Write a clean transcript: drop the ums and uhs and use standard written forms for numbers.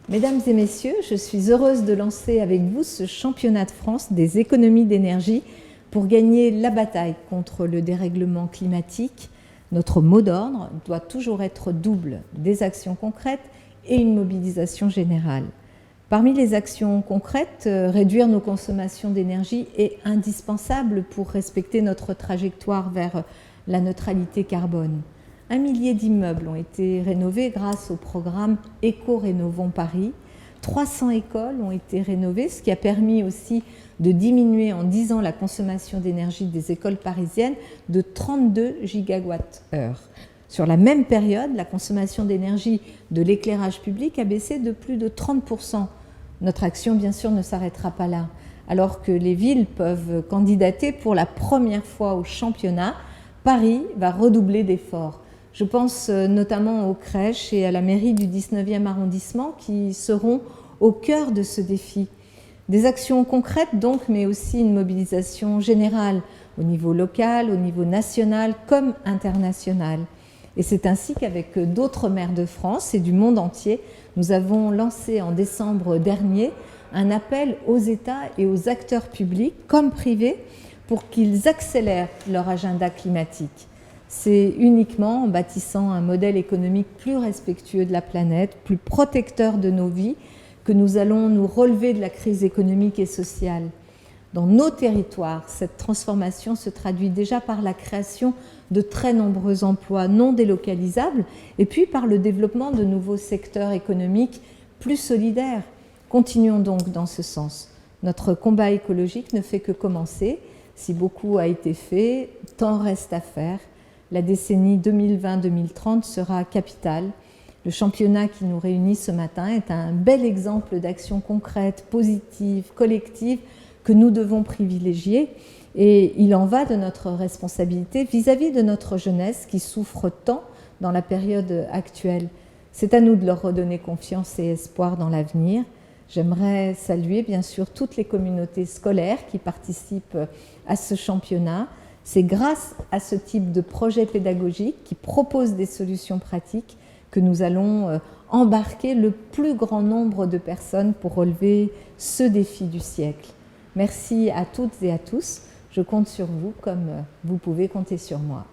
Mesdames et messieurs, je suis heureuse de lancer avec vous ce championnat de France des économies d'énergie pour gagner la bataille contre le dérèglement climatique. Notre mot d'ordre doit toujours être double, des actions concrètes et une mobilisation générale. Parmi les actions concrètes, réduire nos consommations d'énergie est indispensable pour respecter notre trajectoire vers la neutralité carbone. 1 millier d'immeubles ont été rénovés grâce au programme Éco-Rénovons Paris. 300 écoles ont été rénovées, ce qui a permis aussi de diminuer en 10 ans la consommation d'énergie des écoles parisiennes de 32 gigawattheures. Sur la même période, la consommation d'énergie de l'éclairage public a baissé de plus de 30%. Notre action, bien sûr, ne s'arrêtera pas là. Alors que les villes peuvent candidater pour la première fois au championnat, Paris va redoubler d'efforts. Je pense notamment aux crèches et à la mairie du 19e arrondissement qui seront au cœur de ce défi. Des actions concrètes donc, mais aussi une mobilisation générale au niveau local, au niveau national comme international. Et c'est ainsi qu'avec d'autres maires de France et du monde entier, nous avons lancé en décembre dernier un appel aux États et aux acteurs publics comme privés pour qu'ils accélèrent leur agenda climatique. C'est uniquement en bâtissant un modèle économique plus respectueux de la planète, plus protecteur de nos vies, que nous allons nous relever de la crise économique et sociale. Dans nos territoires, cette transformation se traduit déjà par la création de très nombreux emplois non délocalisables et puis par le développement de nouveaux secteurs économiques plus solidaires. Continuons donc dans ce sens. Notre combat écologique ne fait que commencer. Si beaucoup a été fait, tant reste à faire. La décennie 2020-2030 sera capitale. Le championnat qui nous réunit ce matin est un bel exemple d'action concrète, positive, collective que nous devons privilégier. Et il en va de notre responsabilité vis-à-vis de notre jeunesse qui souffre tant dans la période actuelle. C'est à nous de leur redonner confiance et espoir dans l'avenir. J'aimerais saluer bien sûr toutes les communautés scolaires qui participent à ce championnat. C'est grâce à ce type de projet pédagogique qui propose des solutions pratiques que nous allons embarquer le plus grand nombre de personnes pour relever ce défi du siècle. Merci à toutes et à tous. Je compte sur vous comme vous pouvez compter sur moi.